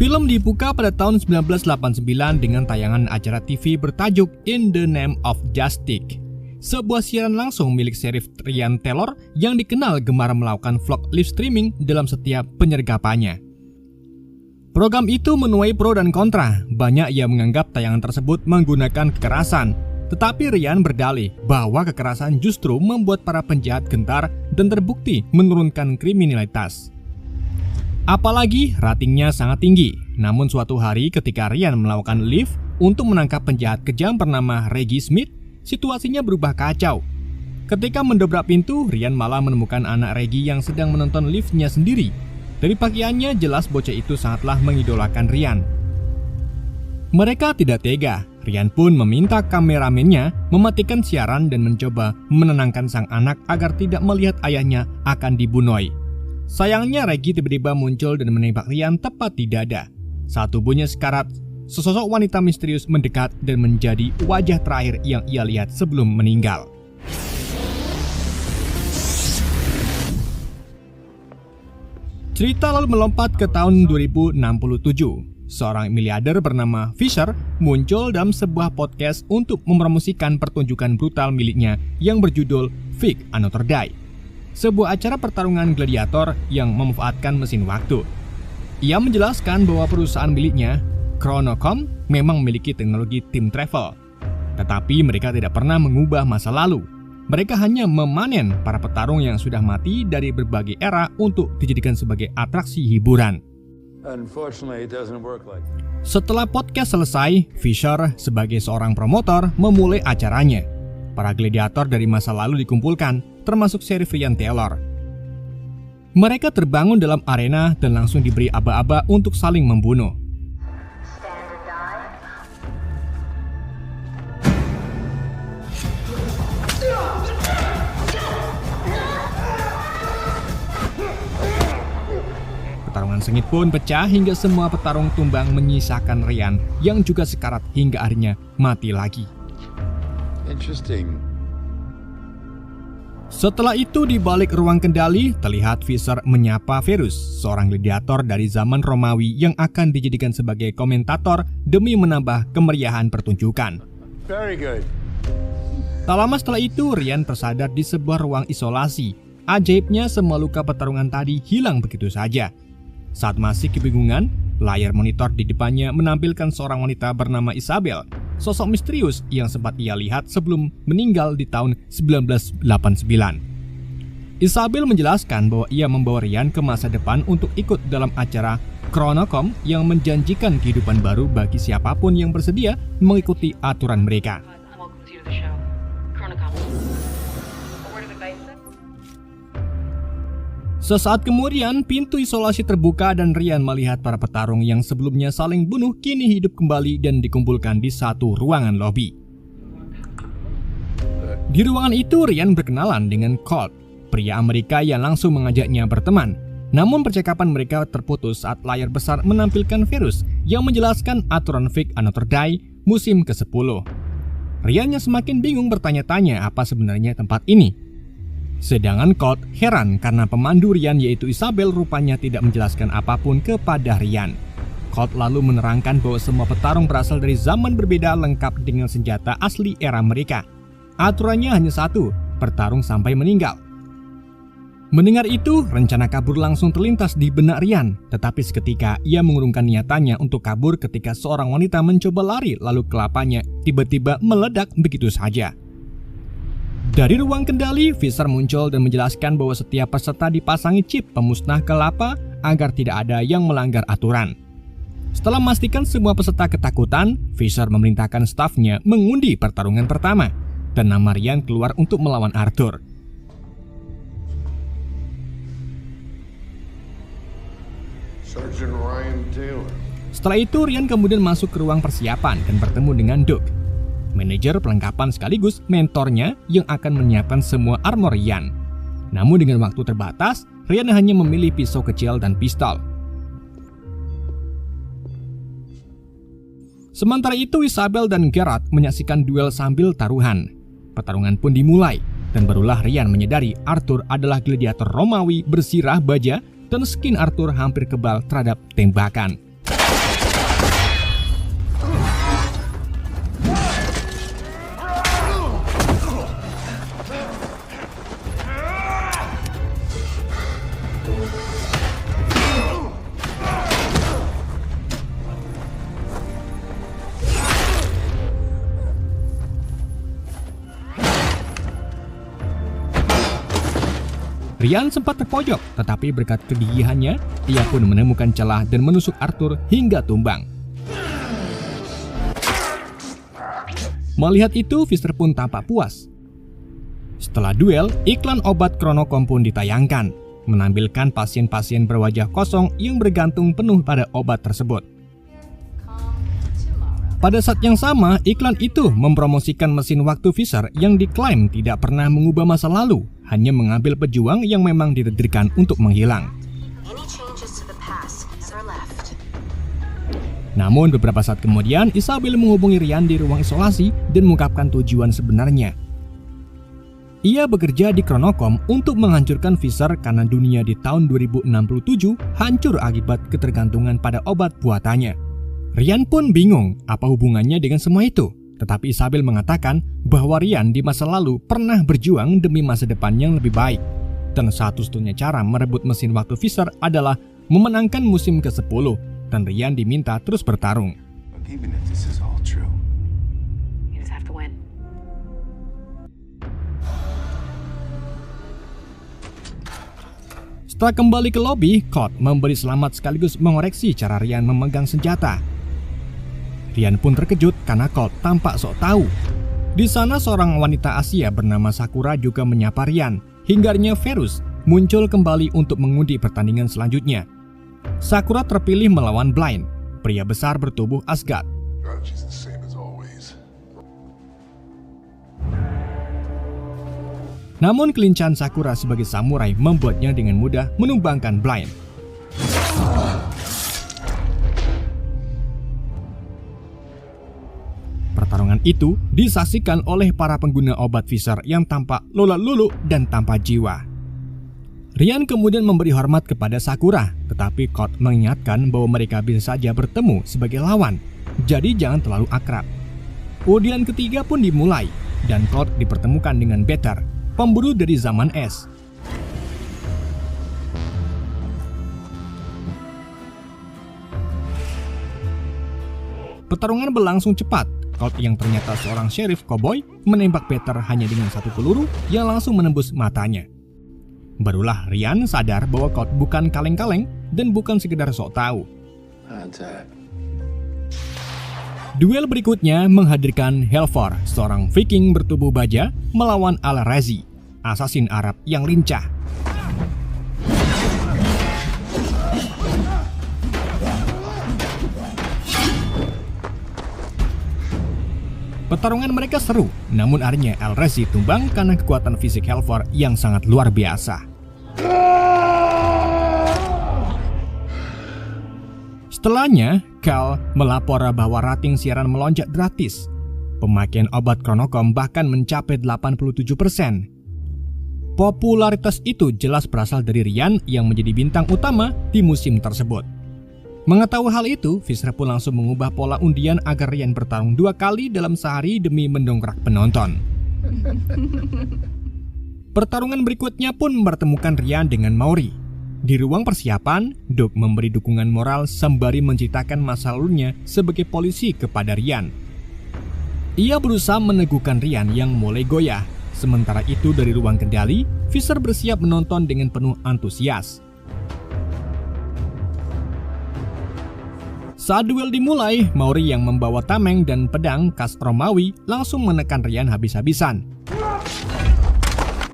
Film dibuka pada tahun 1989 dengan tayangan acara TV bertajuk In the Name of Justice, sebuah siaran langsung milik Sheriff Ryan Taylor yang dikenal gemar melakukan vlog live streaming dalam setiap penyergapannya. Program itu menuai pro dan kontra. Banyak yang menganggap tayangan tersebut menggunakan kekerasan, tetapi Ryan berdalih bahwa kekerasan justru membuat para penjahat gentar dan terbukti menurunkan kriminalitas. Apalagi ratingnya sangat tinggi. Namun suatu hari ketika Ryan melakukan live untuk menangkap penjahat kejam bernama Reggie Smith, situasinya berubah kacau. Ketika mendobrak pintu, Ryan malah menemukan anak Reggie yang sedang menonton live-nya sendiri. Dari pakaiannya jelas bocah itu sangatlah mengidolakan Ryan. Mereka tidak tega. Ryan pun meminta kameramennya mematikan siaran dan mencoba menenangkan sang anak agar tidak melihat ayahnya akan dibunuh. Sayangnya Reggie tiba-tiba muncul dan menembak Ryan tepat di dada. Saat tubuhnya sekarat, sesosok wanita misterius mendekat dan menjadi wajah terakhir yang ia lihat sebelum meninggal. Cerita lalu melompat ke tahun 2067. Seorang miliarder bernama Fisher muncul dalam sebuah podcast untuk mempromosikan pertunjukan brutal miliknya yang berjudul Fight Another Day, sebuah acara pertarungan gladiator yang memanfaatkan mesin waktu. Ia menjelaskan bahwa perusahaan miliknya, Chronocom, memang memiliki teknologi time travel, tetapi mereka tidak pernah mengubah masa lalu. Mereka hanya memanen para petarung yang sudah mati dari berbagai era untuk dijadikan sebagai atraksi hiburan. Setelah podcast selesai, Fisher sebagai seorang promotor memulai acaranya. Para gladiator dari masa lalu dikumpulkan, termasuk Sheriff Ryan Taylor. Mereka terbangun dalam arena dan langsung diberi aba-aba untuk saling membunuh. Pertarungan sengit pun pecah hingga semua petarung tumbang, menyisakan Ryan yang juga sekarat hingga akhirnya mati lagi. Setelah itu di balik ruang kendali terlihat Fisher menyapa Verus, seorang gladiator dari zaman Romawi yang akan dijadikan sebagai komentator demi menambah kemeriahan pertunjukan. Tak lama setelah itu Ryan tersadar di sebuah ruang isolasi. Ajaibnya semua luka pertarungan tadi hilang begitu saja. Saat masih kebingungan, layar monitor di depannya menampilkan seorang wanita bernama Isabel, sosok misterius yang sempat ia lihat sebelum meninggal di tahun 1989. Isabel menjelaskan bahwa ia membawa Ryan ke masa depan untuk ikut dalam acara Chronocom yang menjanjikan kehidupan baru bagi siapapun yang bersedia mengikuti aturan mereka. Sesaat kemudian, pintu isolasi terbuka dan Ryan melihat para petarung yang sebelumnya saling bunuh kini hidup kembali dan dikumpulkan di satu ruangan lobi. Di ruangan itu, Ryan berkenalan dengan Colt, pria Amerika yang langsung mengajaknya berteman. Namun percakapan mereka terputus saat layar besar menampilkan Verus yang menjelaskan aturan Fight Another Day musim ke-10. Ryan yang semakin bingung bertanya-tanya apa sebenarnya tempat ini. Sedangkan Colt heran karena pemandu Ryan yaitu Isabel rupanya tidak menjelaskan apapun kepada Ryan. Colt lalu menerangkan bahwa semua petarung berasal dari zaman berbeda lengkap dengan senjata asli era mereka. Aturannya hanya satu, bertarung sampai meninggal. Mendengar itu, rencana kabur langsung terlintas di benak Ryan. Tetapi seketika ia mengurungkan niatannya untuk kabur ketika seorang wanita mencoba lari lalu kelapanya tiba-tiba meledak begitu saja. Dari ruang kendali, Fisher muncul dan menjelaskan bahwa setiap peserta dipasangi chip pemusnah kelapa agar tidak ada yang melanggar aturan. Setelah memastikan semua peserta ketakutan, Fisher memerintahkan stafnya mengundi pertarungan pertama dan nama Ryan keluar untuk melawan Arthur. Sergeant Ryan Taylor. Setelah itu, Ryan kemudian masuk ke ruang persiapan dan bertemu dengan Doug, manajer pelengkapan sekaligus mentornya yang akan menyiapkan semua armor Ryan. Namun dengan waktu terbatas, Ryan hanya memilih pisau kecil dan pistol. Sementara itu Isabel dan Gerard menyaksikan duel sambil taruhan. Pertarungan pun dimulai dan barulah Ryan menyadari Arthur adalah gladiator Romawi bersirah baja dan skin Arthur hampir kebal terhadap tembakan. Ryan sempat terpojok, tetapi berkat kegigihannya, ia pun menemukan celah dan menusuk Arthur hingga tumbang. Melihat itu, Fisher pun tampak puas. Setelah duel, iklan obat Chronocom pun ditayangkan, menampilkan pasien-pasien berwajah kosong yang bergantung penuh pada obat tersebut. Pada saat yang sama, iklan itu mempromosikan mesin waktu Fisher yang diklaim tidak pernah mengubah masa lalu, hanya mengambil pejuang yang memang ditakdirkan untuk menghilang. Namun beberapa saat kemudian, Isabel menghubungi Ryan di ruang isolasi dan mengungkapkan tujuan sebenarnya. Ia bekerja di Chronocom untuk menghancurkan Fisher karena dunia di tahun 2067 hancur akibat ketergantungan pada obat buatannya. Ryan pun bingung apa hubungannya dengan semua itu. Tetapi Isabel mengatakan bahwa Ryan di masa lalu pernah berjuang demi masa depan yang lebih baik. Dan satu-satunya cara merebut mesin waktu Fisher adalah memenangkan musim ke-10. Dan Ryan diminta terus bertarung. Setelah kembali ke lobi, Code memberi selamat sekaligus mengoreksi cara Ryan memegang senjata. Ryan pun terkejut karena Colt tampak sok tahu. Di sana seorang wanita Asia bernama Sakura juga menyapa Ryan, hingga Verus muncul kembali untuk mengundi pertandingan selanjutnya. Sakura terpilih melawan Blind, pria besar bertubuh Asgard. Namun kelincahan Sakura sebagai samurai membuatnya dengan mudah menumbangkan Blind. Pertarungan itu disaksikan oleh para pengguna obat Fisher yang tampak lulu dan tanpa jiwa. Ryan kemudian memberi hormat kepada Sakura, tetapi Code mengingatkan bahwa mereka bisa saja bertemu sebagai lawan, jadi jangan terlalu akrab. Udian ketiga pun dimulai, dan Code dipertemukan dengan Better, pemburu dari zaman es. Pertarungan berlangsung cepat. Colt yang ternyata seorang sheriff cowboy menembak Peter hanya dengan satu peluru yang langsung menembus matanya. Barulah Ryan sadar bahwa Colt bukan kaleng-kaleng dan bukan sekedar sok tahu. Duel berikutnya menghadirkan Helfor, seorang Viking bertubuh baja melawan Al-Razi, asasin Arab yang lincah. Pertarungan mereka seru, namun akhirnya Al-Razi tumbang karena kekuatan fisik Helfor yang sangat luar biasa. Setelahnya, Cal melapor bahwa rating siaran melonjak drastis. Pemakaian obat Chronocom bahkan mencapai 87%. Popularitas itu jelas berasal dari Ryan yang menjadi bintang utama di musim tersebut. Mengetahui hal itu, Fisher pun langsung mengubah pola undian agar Ryan bertarung 2 kali dalam sehari demi mendongkrak penonton. Pertarungan berikutnya pun mempertemukan Ryan dengan Maury. Di ruang persiapan, Doug memberi dukungan moral sembari menceritakan masa lalunya sebagai polisi kepada Ryan. Ia berusaha meneguhkan Ryan yang mulai goyah. Sementara itu dari ruang kendali, Fisher bersiap menonton dengan penuh antusias. Saat duel dimulai, Maury yang membawa tameng dan pedang khas Romawi langsung menekan Ryan habis-habisan.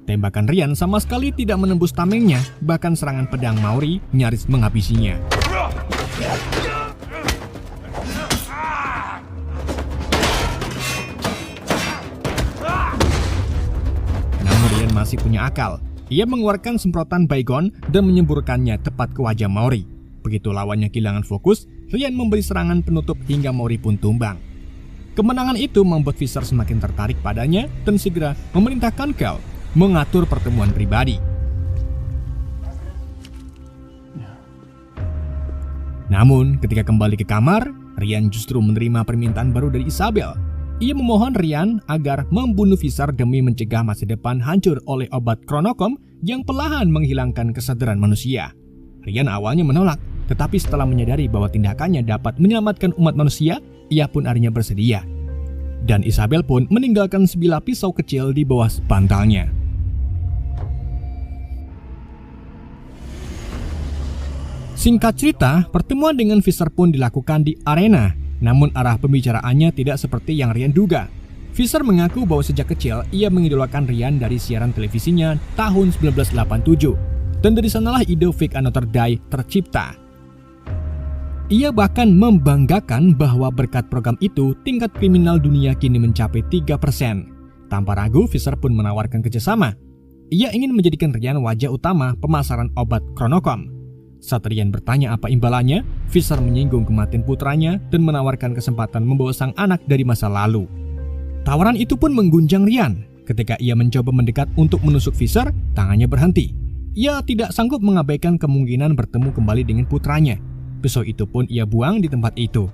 Tembakan Ryan sama sekali tidak menembus tamengnya, bahkan serangan pedang Maury nyaris menghabisinya. Namun Ryan masih punya akal. Ia mengeluarkan semprotan baygon dan menyemburkannya tepat ke wajah Maury. Begitu lawannya kehilangan fokus, Ryan memberi serangan penutup hingga Maury pun tumbang. Kemenangan itu membuat Fisher semakin tertarik padanya dan segera memerintahkan Cal mengatur pertemuan pribadi. Namun, ketika kembali ke kamar, Ryan justru menerima permintaan baru dari Isabel. Ia memohon Ryan agar membunuh Fisher demi mencegah masa depan hancur oleh obat Chronocom yang perlahan menghilangkan kesadaran manusia. Ryan awalnya menolak, tetapi setelah menyadari bahwa tindakannya dapat menyelamatkan umat manusia, ia pun akhirnya bersedia. Dan Isabel pun meninggalkan sebilah pisau kecil di bawah bantalnya. Singkat cerita, pertemuan dengan Fisher pun dilakukan di arena. Namun arah pembicaraannya tidak seperti yang Ryan duga. Fisher mengaku bahwa sejak kecil ia mengidolakan Ryan dari siaran televisinya tahun 1987. Dan dari sanalah ide Fake Another Day tercipta. Ia bahkan membanggakan bahwa berkat program itu tingkat kriminal dunia kini mencapai 3%. Tanpa ragu, Fisher pun menawarkan kerjasama. Ia ingin menjadikan Ryan wajah utama pemasaran obat Chronocom. Saat Ryan bertanya apa imbalannya, Fisher menyinggung kematian putranya dan menawarkan kesempatan membawa sang anak dari masa lalu. Tawaran itu pun mengguncang Ryan. Ketika ia mencoba mendekat untuk menusuk Fisher, tangannya berhenti. Ia tidak sanggup mengabaikan kemungkinan bertemu kembali dengan putranya. Pisau itu pun ia buang di tempat itu.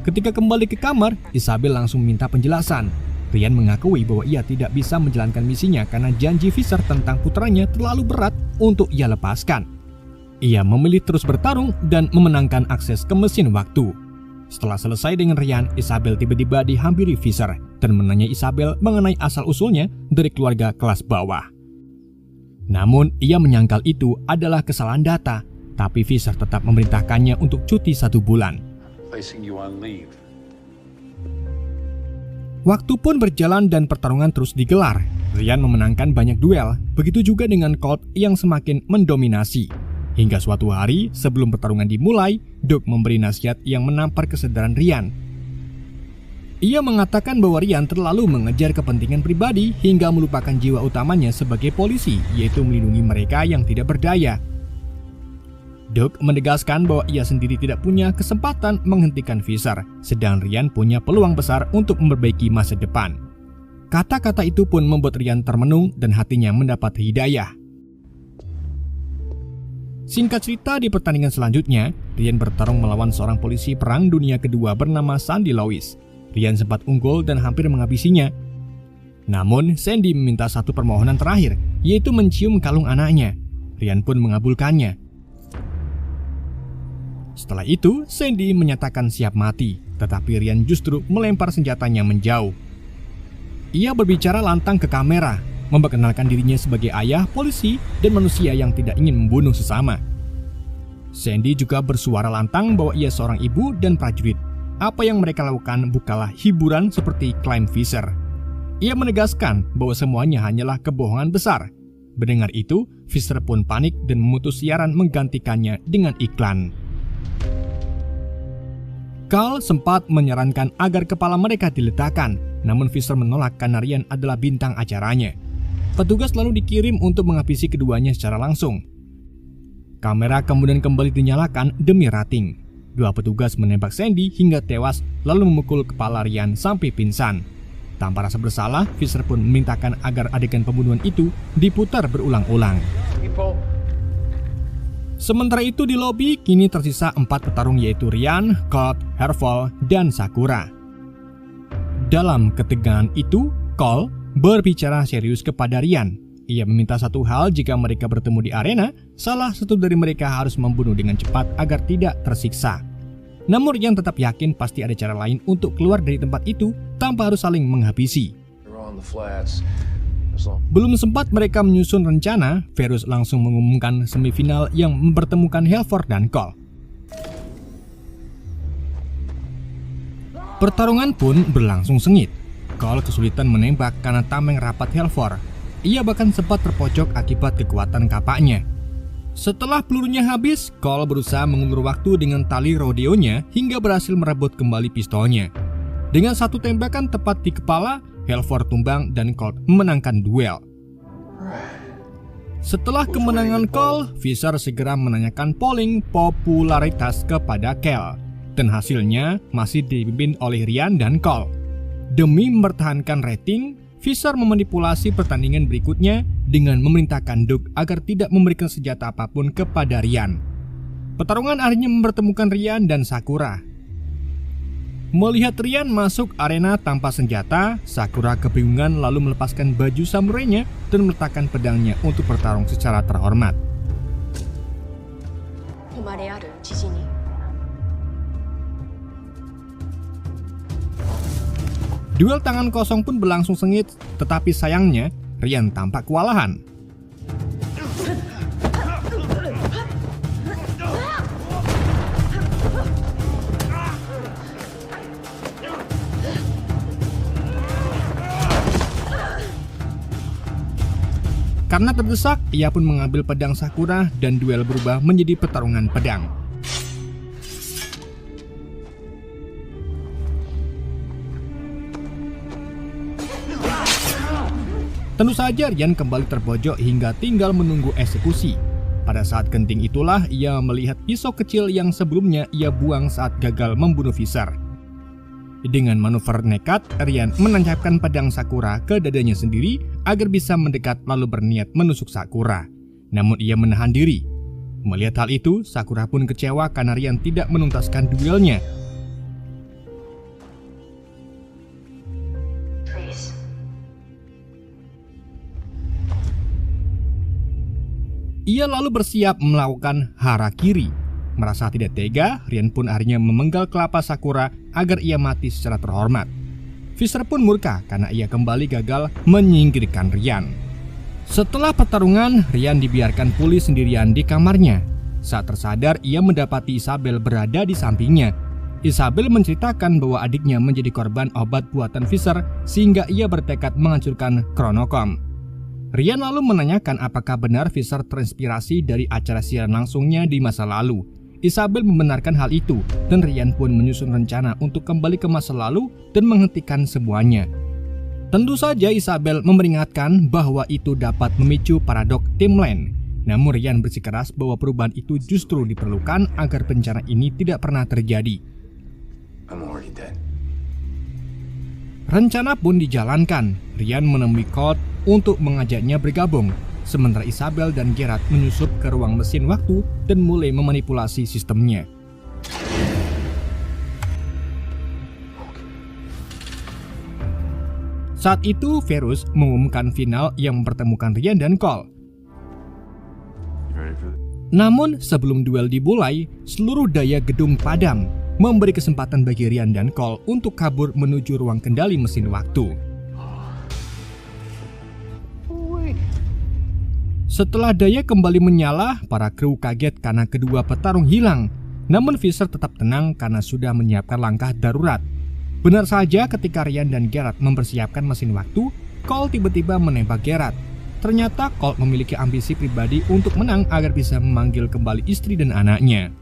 Ketika kembali ke kamar, Isabel langsung minta penjelasan. Ryan mengakui bahwa ia tidak bisa menjalankan misinya karena janji Fisher tentang putranya terlalu berat untuk ia lepaskan. Ia memilih terus bertarung dan memenangkan akses ke mesin waktu. Setelah selesai dengan Ryan, Isabel tiba-tiba dihampiri Fisher dan menanya Isabel mengenai asal-usulnya dari keluarga kelas bawah. Namun, ia menyangkal itu adalah kesalahan data, tapi Fisher tetap memerintahkannya untuk cuti 1 bulan. Placing you on leave. Waktu pun berjalan dan pertarungan terus digelar. Ryan memenangkan banyak duel, begitu juga dengan Colt yang semakin mendominasi. Hingga suatu hari, sebelum pertarungan dimulai, Doug memberi nasihat yang menampar kesadaran Ryan. Ia mengatakan bahwa Ryan terlalu mengejar kepentingan pribadi hingga melupakan jiwa utamanya sebagai polisi, yaitu melindungi mereka yang tidak berdaya. Doug menegaskan bahwa ia sendiri tidak punya kesempatan menghentikan Fisher, sedang Ryan punya peluang besar untuk memperbaiki masa depan. Kata-kata itu pun membuat Ryan termenung dan hatinya mendapat hidayah. Singkat cerita, di pertandingan selanjutnya, Ryan bertarung melawan seorang polisi perang dunia kedua bernama Sandy Lewis. Ryan sempat unggul dan hampir menghabisinya. Namun, Sandy meminta satu permohonan terakhir, yaitu mencium kalung anaknya. Ryan pun mengabulkannya. Setelah itu, Sandy menyatakan siap mati, tetapi Ryan justru melempar senjatanya menjauh. Ia berbicara lantang ke kamera, memperkenalkan dirinya sebagai ayah, polisi, dan manusia yang tidak ingin membunuh sesama. Sandy juga bersuara lantang bahwa ia seorang ibu dan prajurit. Apa yang mereka lakukan bukanlah hiburan seperti klaim Fisher. Ia menegaskan bahwa semuanya hanyalah kebohongan besar. Mendengar itu, Fisher pun panik dan memutus siaran menggantikannya dengan iklan. Carl sempat menyarankan agar kepala mereka diletakkan, namun Fisher menolak karena Ryan adalah bintang acaranya. Petugas lalu dikirim untuk menghabisi keduanya secara langsung. Kamera kemudian kembali dinyalakan demi rating. 2 petugas menembak Sandy hingga tewas lalu memukul kepala Ryan sampai pingsan. Tanpa rasa bersalah, Fisher pun memintakan agar adegan pembunuhan itu diputar berulang-ulang. Sementara itu di lobi, kini tersisa 4 petarung yaitu Ryan, Colt, Herval, dan Sakura. Dalam ketegangan itu, Cole berbicara serius kepada Ryan. Ia meminta satu hal jika mereka bertemu di arena, salah satu dari mereka harus membunuh dengan cepat agar tidak tersiksa. Namun Ryan tetap yakin pasti ada cara lain untuk keluar dari tempat itu tanpa harus saling menghabisi. Belum sempat mereka menyusun rencana, Ferus langsung mengumumkan semifinal yang mempertemukan Halford dan Cole. Pertarungan pun berlangsung sengit. Cole kesulitan menembak karena tameng rapat Halford. Ia bahkan sempat terpojok akibat kekuatan kapaknya. Setelah pelurunya habis, Cole berusaha mengulur waktu dengan tali rodeonya hingga berhasil merebut kembali pistolnya. Dengan satu tembakan tepat di kepala, Halford tumbang dan Colt memenangkan duel. Setelah kemenangan Cole, Fisher segera menanyakan polling popularitas kepada Kel, dan hasilnya masih dipimpin oleh Ryan dan Cole. Demi mempertahankan rating, Fisher memanipulasi pertandingan berikutnya dengan memerintahkan Doug agar tidak memberikan senjata apapun kepada Ryan. Pertarungan akhirnya mempertemukan Ryan dan Sakura. Melihat Ryan masuk arena tanpa senjata, Sakura kebingungan lalu melepaskan baju samurainya dan meletakkan pedangnya untuk bertarung secara terhormat. Duel tangan kosong pun berlangsung sengit, tetapi sayangnya Ryan tampak kewalahan. Karena terdesak, ia pun mengambil pedang Sakura dan duel berubah menjadi pertarungan pedang. Tentu saja Ryan kembali terpojok hingga tinggal menunggu eksekusi. Pada saat genting itulah ia melihat pisau kecil yang sebelumnya ia buang saat gagal membunuh Visser. Dengan manuver nekat, Ryan menancapkan pedang Sakura ke dadanya sendiri agar bisa mendekat lalu berniat menusuk Sakura. Namun ia menahan diri. Melihat hal itu, Sakura pun kecewa karena Ryan tidak menuntaskan duelnya. Ia lalu bersiap melakukan harakiri. Merasa tidak tega, Ryan pun akhirnya memenggal kelapa Sakura agar ia mati secara terhormat. Visser pun murka karena ia kembali gagal menyingkirkan Ryan. Setelah pertarungan, Ryan dibiarkan pulih sendirian di kamarnya. Saat tersadar, ia mendapati Isabel berada di sampingnya. Isabel menceritakan bahwa adiknya menjadi korban obat buatan Visser sehingga ia bertekad menghancurkan Chronocom. Ryan lalu menanyakan apakah benar Visser terinspirasi dari acara siaran langsungnya di masa lalu. Isabel membenarkan hal itu dan Ryan pun menyusun rencana untuk kembali ke masa lalu dan menghentikan semuanya. Tentu saja Isabel memperingatkan bahwa itu dapat memicu paradok timeline. Namun Ryan bersikeras bahwa perubahan itu justru diperlukan agar bencana ini tidak pernah terjadi. I'm already dead. Rencana pun dijalankan. Ryan menemui Colt untuk mengajaknya bergabung, sementara Isabel dan Geralt menyusup ke ruang mesin waktu dan mulai memanipulasi sistemnya. Saat itu, Verus mengumumkan final yang mempertemukan Ryan dan Colt. Namun, sebelum duel dimulai, seluruh daya gedung padam, memberi kesempatan bagi Ryan dan Colt untuk kabur menuju ruang kendali mesin waktu. Setelah daya kembali menyala, para kru kaget karena kedua petarung hilang. Namun Visser tetap tenang karena sudah menyiapkan langkah darurat. Benar saja ketika Ryan dan Geralt mempersiapkan mesin waktu, Colt tiba-tiba menembak Geralt. Ternyata Colt memiliki ambisi pribadi untuk menang agar bisa memanggil kembali istri dan anaknya.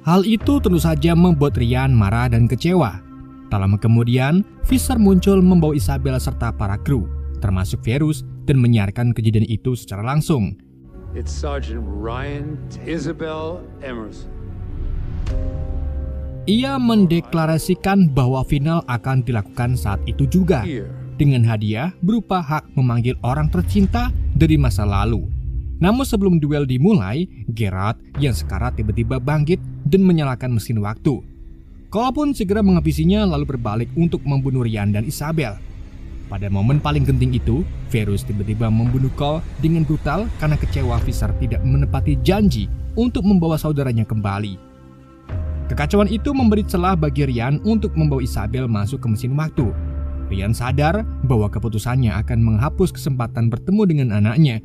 Hal itu tentu saja membuat Ryan marah dan kecewa. Tak lama kemudian, Visser muncul membawa Isabel serta para kru, termasuk Verus, dan menyiarkan kejadian itu secara langsung. It's Sergeant Ryan Isabel Emerson. Ia mendeklarasikan bahwa final akan dilakukan saat itu juga, dengan hadiah berupa hak memanggil orang tercinta dari masa lalu. Namun sebelum duel dimulai, Geralt yang sekarat tiba-tiba bangkit dan menyalakan mesin waktu. Colt pun segera menghabisinya lalu berbalik untuk membunuh Ryan dan Isabel. Pada momen paling genting itu, Verus tiba-tiba membunuh Colt dengan brutal karena kecewa Visser tidak menepati janji untuk membawa saudaranya kembali. Kekacauan itu memberi celah bagi Ryan untuk membawa Isabel masuk ke mesin waktu. Ryan sadar bahwa keputusannya akan menghapus kesempatan bertemu dengan anaknya,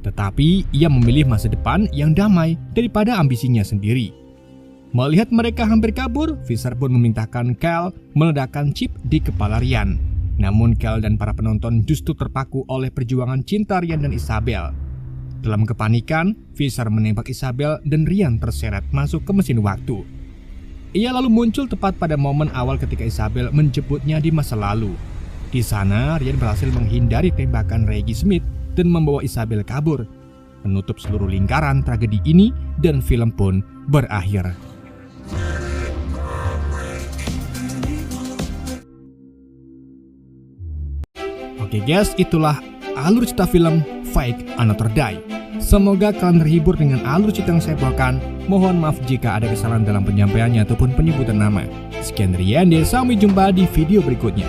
tetapi ia memilih masa depan yang damai daripada ambisinya sendiri. Melihat mereka hampir kabur, Visser pun memerintahkan Cal meledakkan chip di kepala Ryan. Namun Cal dan para penonton justru terpaku oleh perjuangan cinta Ryan dan Isabel. Dalam kepanikan, Visser menembak Isabel dan Ryan terseret masuk ke mesin waktu. Ia lalu muncul tepat pada momen awal ketika Isabel menjemputnya di masa lalu. Di sana, Ryan berhasil menghindari tembakan Reggie Smith dan membawa Isabel kabur, menutup seluruh lingkaran tragedi ini dan film pun berakhir. Oke guys, itulah alur cerita film Fake Another Day. Semoga kalian terhibur dengan alur cerita yang saya bawakan. Mohon maaf jika ada kesalahan dalam penyampaiannya ataupun penyebutan nama. Sekian dari Yande, sampai jumpa di video berikutnya.